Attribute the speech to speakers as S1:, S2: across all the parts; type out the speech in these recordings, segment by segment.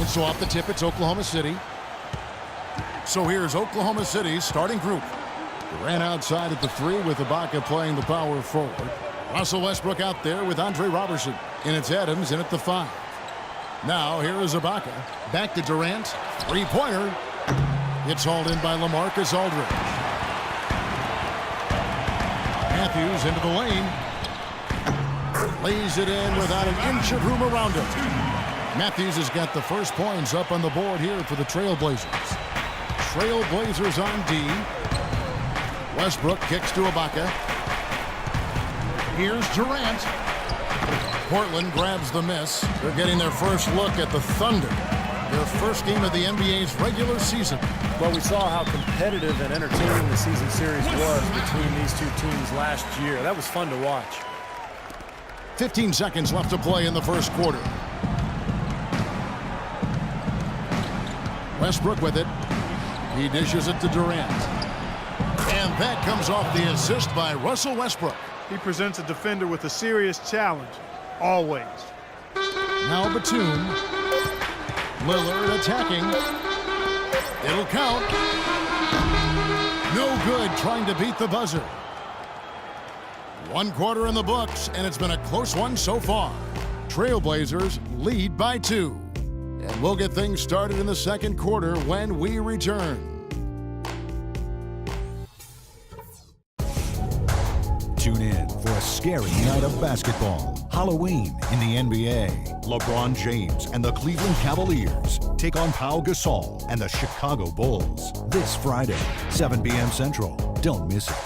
S1: And so off the tip, it's Oklahoma City. So here's Oklahoma City's starting group. Durant outside at the 3 with Ibaka playing the power forward. Russell Westbrook out there with Andre Robertson. And it's Adams in at the 5. Now here is Ibaka. Back to Durant. Three-pointer. It's hauled in by LaMarcus Aldridge. Matthews into the lane. Lays it in without an inch of room around him. Matthews has got the first points up on the board here for the Trailblazers. Trailblazers on D. Westbrook kicks to Ibaka. Here's Durant. Portland grabs the miss. They're getting their first look at the Thunder. Their first game of the NBA's regular season.
S2: Well, we saw how competitive and entertaining the season series was between these two teams last year. That was fun to watch.
S1: 15 seconds left to play in the first quarter. Westbrook with it. He dishes it to Durant. And that comes off the assist by Russell Westbrook.
S3: He presents a defender with a serious challenge, always.
S1: Now Batum. Lillard attacking. It'll count. No good trying to beat the buzzer. 1 quarter in the books, and it's been a close one so far. Trailblazers lead by 2. And we'll get things started in the second quarter when we return.
S4: Tune in for a scary night of basketball. Halloween in the NBA. LeBron James and the Cleveland Cavaliers take on Pau Gasol and the Chicago Bulls. This Friday, 7 p.m. Central. Don't miss it.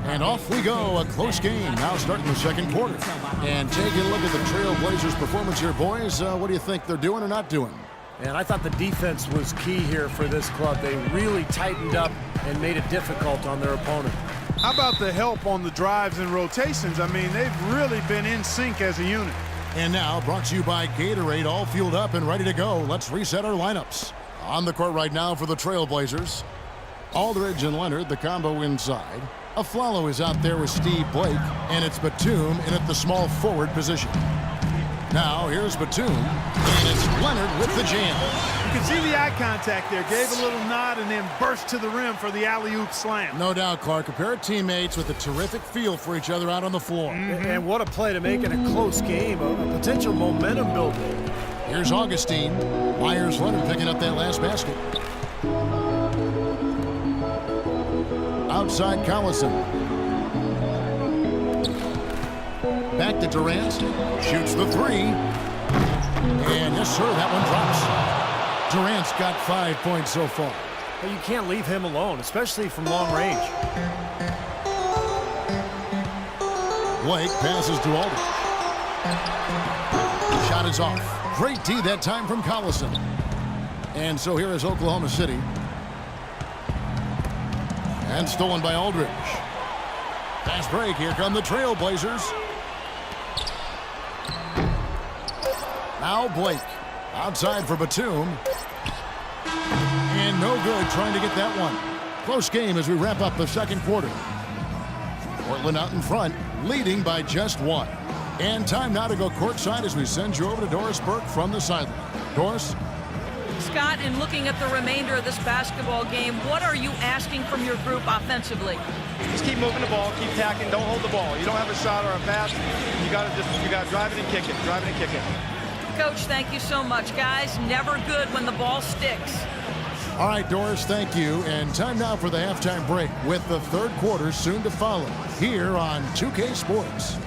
S1: And off we go, a close game now starting the second quarter. And taking a look at the Trailblazers' performance here, boys. What do you think they're doing or not doing?
S2: And I thought the defense was key here for this club. They really tightened up and made it difficult on their opponent.
S3: How about the help on the drives and rotations? I mean, they've really been in sync as a unit.
S1: And now, brought to you by Gatorade, all fueled up and ready to go. Let's reset our lineups. On the court right now for the Trailblazers. Aldridge and Leonard, the combo inside. Aflalo is out there with Steve Blake, and it's Batum in at the small forward position. Now, here's Batum, and it's Leonard with the jam.
S3: You can see the eye contact there. Gave a little nod and then burst to the rim for the alley-oop slam.
S1: No doubt, Clark. A pair of teammates with a terrific feel for each other out on the floor.
S2: And what a play to make in a close game, a potential momentum builder.
S1: Here's Augustine. Myers Leonard picking up that last basket. Outside Collison. Back to Durant. Shoots the 3. And yes, sir, that one drops. Durant's got 5 points so far.
S2: But you can't leave him alone, especially from long range.
S1: Blake passes to Aldridge. Shot is off. Great D that time from Collison. And so here is Oklahoma City. And stolen by Aldridge. Fast break. Here come the Trailblazers. Now Blake. Outside for Batum. And no good trying to get that one. Close game as we wrap up the second quarter. Portland out in front, leading by just 1. And time now to go courtside as we send you over to Doris Burke from the sideline. Doris?
S5: Scott, in looking at the remainder of this basketball game, what are you asking from your group offensively?
S6: Just keep moving the ball, keep tacking, don't hold the ball. You don't have a shot or a pass, you got to drive it and kick it, drive it and kick it.
S5: Coach, thank you so much, guys. Never good when the ball sticks.
S1: All right, Doris, thank you. And time now for the halftime break with the third quarter soon to follow here on 2K Sports.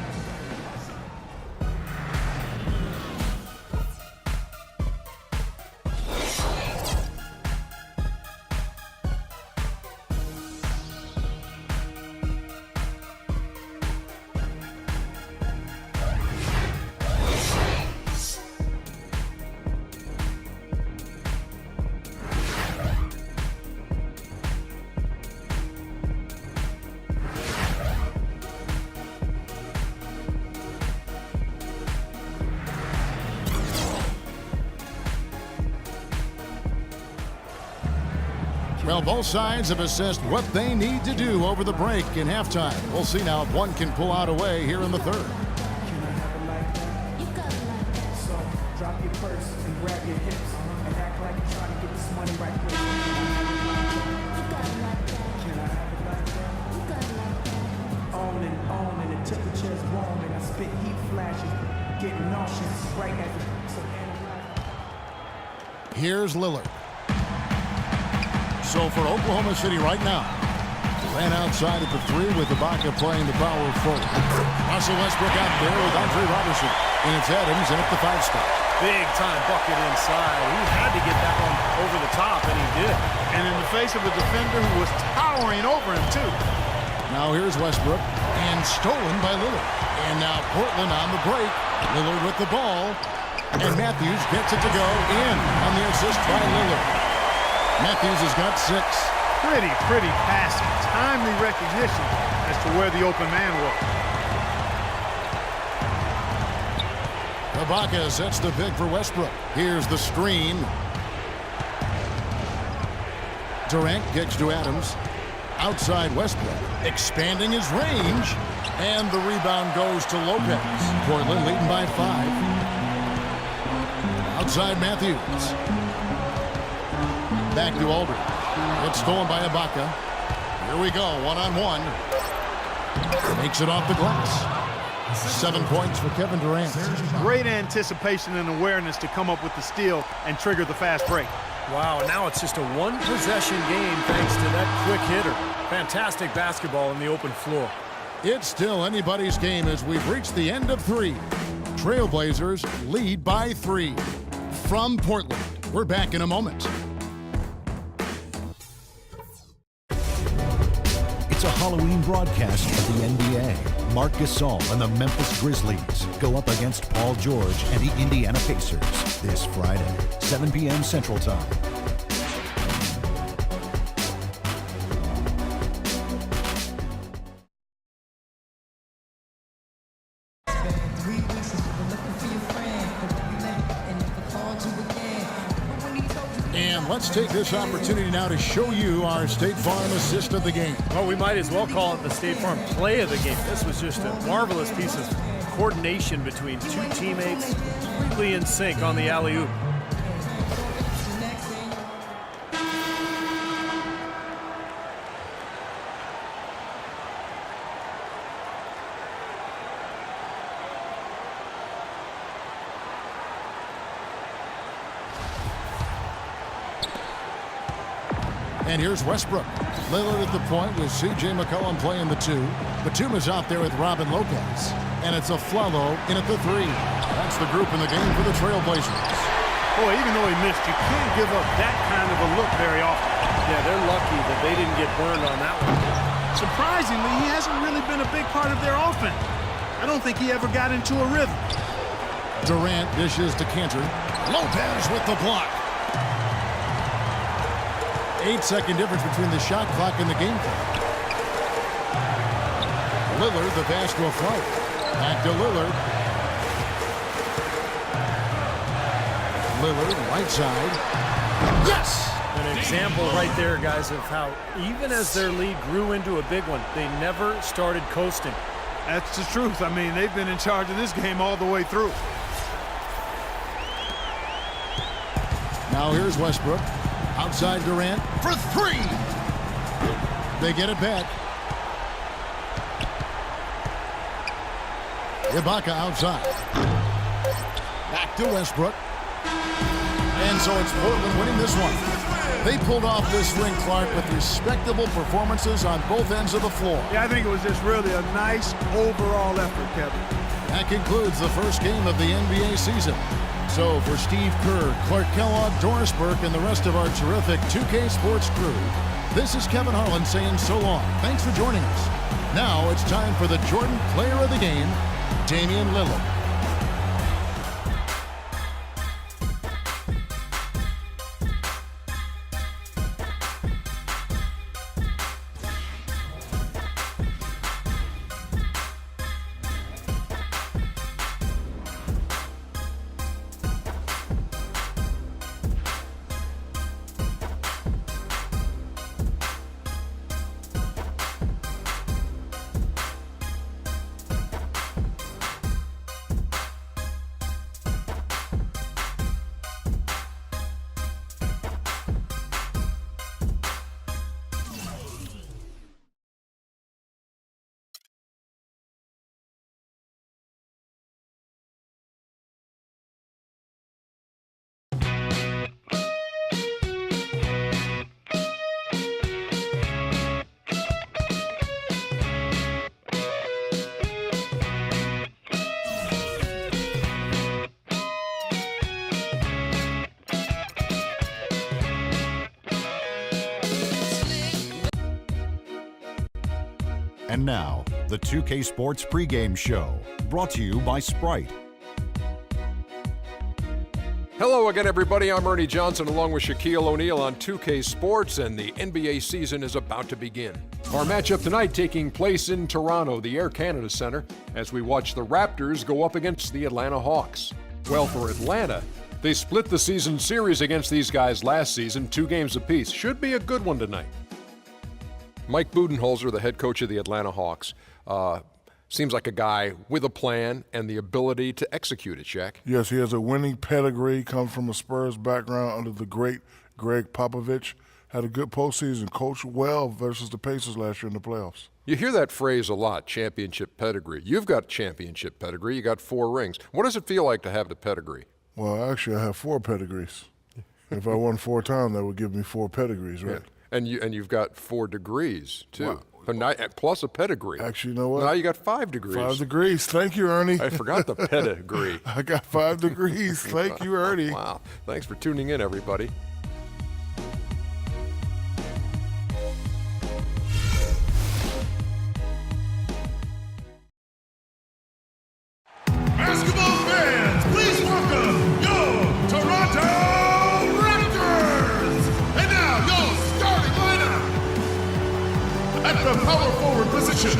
S1: Well, both sides have assessed what they need to do over the break in halftime. We'll see now if one can pull out away here in the third.
S7: Drop your purse and grab your hips and act like you're trying to get this money right quick. Can I have it like that? On and the temperature's warm and I spit heat flashes, getting nauseous right at the
S1: Here's Lillard. So for Oklahoma City right now, ran outside at the 3 with Ibaka playing the power forward. Russell Westbrook out there with Andre Robertson. And it's Adams in at the 5 spot.
S2: Big time bucket inside. He had to get that one over the top, and he did.
S3: And in the face of a defender who was towering over him, too.
S1: Now here's Westbrook, and stolen by Lillard. And now Portland on the break. Lillard with the ball. And Matthews gets it to go in on the assist by Lillard. Matthews has got 6.
S3: Pretty passing. Timely recognition as to where the open man was.
S1: Ibaka sets the pick for Westbrook. Here's the screen. Durant kicks to Adams. Outside Westbrook, expanding his range. And the rebound goes to Lopez. Portland leading by 5. Outside Matthews. Back to Aldridge. It's stolen by Ibaka. Here we go, one-on-one. Makes it off the glass. 7 points for Kevin Durant.
S3: Great anticipation and awareness to come up with the steal and trigger the fast break.
S2: Wow, and now it's just a one-possession game thanks to that quick hitter. Fantastic basketball in the open floor.
S1: It's still anybody's game as we've reached the end of 3. Trailblazers lead by 3. From Portland, we're back in a moment.
S4: It's a Halloween broadcast of the NBA. Marc Gasol and the Memphis Grizzlies go up against Paul George and the Indiana Pacers this Friday, 7 p.m. Central Time.
S1: And let's take this opportunity now to show you our State Farm assist of the game.
S2: Well, we might as well call it the State Farm play of the game. This was just a marvelous piece of coordination between 2 teammates, completely in sync on the alley-oop.
S1: And here's Westbrook. Lillard at the point with C.J. McCollum playing the 2. Batum is out there with Robin Lopez. And it's a Flalo in at the 3. That's the group in the game for the Trailblazers.
S3: Boy, even though he missed, you can't give up that kind of a look very often.
S2: Yeah, they're lucky that they didn't get burned on that one.
S3: Surprisingly, he hasn't really been a big part of their offense. I don't think he ever got into a rhythm.
S1: Durant dishes to Cantor. Lopez with the block. 8-second difference between the shot clock and the game clock. Lillard, the pass to a flight. Back to Lillard. Lillard, right side. Yes!
S2: An example right there, guys, of how even as their lead grew into a big one, they never started coasting.
S3: That's the truth. I mean, they've been in charge of this game all the way through.
S1: Now here's Westbrook. Outside Durant for 3. They get it back. Ibaka outside. Back to Westbrook. And so it's Portland winning this one. They pulled off this ring, Clark, with respectable performances on both ends of the floor.
S3: Yeah, I think it was just really a nice overall effort, Kevin.
S1: That concludes the first game of the NBA season. So for Steve Kerr, Clark Kellogg, Doris Burke, and the rest of our terrific 2K Sports crew, this is Kevin Harlan saying so long. Thanks for joining us. Now it's time for the Jordan Player of the Game, Damian Lillard.
S4: And now, the 2K Sports pregame show, brought to you by Sprite.
S8: Hello again, everybody. I'm Ernie Johnson along with Shaquille O'Neal on 2K Sports, and the NBA season is about to begin. Our matchup tonight taking place in Toronto, the Air Canada Center, as we watch the Raptors go up against the Atlanta Hawks. Well, for Atlanta, they split the season series against these guys last season, 2 games apiece. Should be a good one tonight. Mike Budenholzer, the head coach of the Atlanta Hawks, seems like a guy with a plan and the ability to execute it, Shaq.
S9: Yes, he has a winning pedigree, comes from a Spurs background under the great Greg Popovich. Had a good postseason, coached well versus the Pacers last year in the playoffs.
S8: You hear that phrase a lot, championship pedigree. You've got championship pedigree. You got 4 rings. What does it feel like to have the pedigree?
S9: Well, actually, I have 4 pedigrees. If I won 4 times, that would give me 4 pedigrees, right?
S8: Yeah. And you've got 4 degrees, too.
S9: Wow.
S8: Plus a pedigree.
S9: Actually, you know what?
S8: Now you got 5 degrees.
S9: 5 degrees. Thank you, Ernie.
S8: I forgot the pedigree.
S9: I got 5 degrees. Thank you, Ernie.
S8: Wow. Thanks for tuning in, everybody.
S10: Basketball fans, please welcome your Toronto Raptors! And now, your starting lineup. At the power forward position,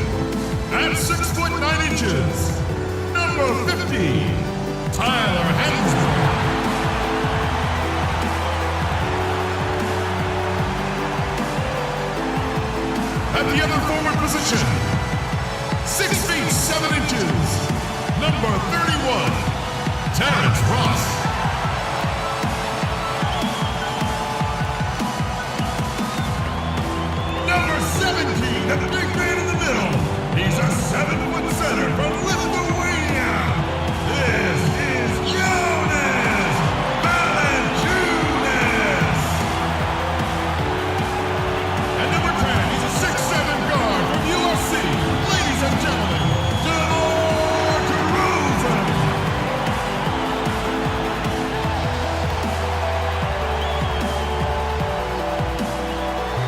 S10: at 6 foot 9 inches, number 50, Tyler Hansbrough. At the other forward position, 6 feet 7 inches, number 31, Terrence Ross. Number 17, the big man in the middle. He's a 7-foot center from Lithuania. This is Jonas Valanciunas. And number 10, he's a 6'7" guard from USC. Ladies and gentlemen,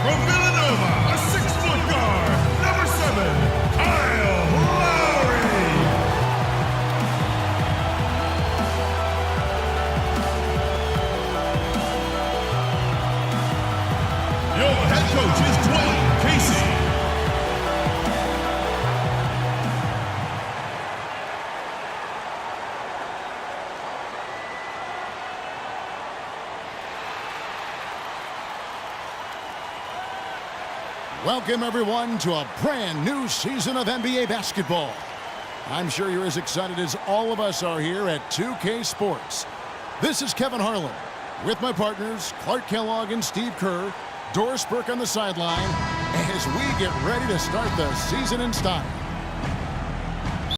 S10: from Villanova, a 6-foot guard, number 7, Kyle Lowry. Your head coach is Dwayne Casey.
S1: Welcome, everyone, to a brand new season of NBA basketball. I'm sure you're as excited as all of us are here at 2K Sports. This is Kevin Harlan with my partners, Clark Kellogg and Steve Kerr, Doris Burke on the sideline, as we get ready to start the season in style.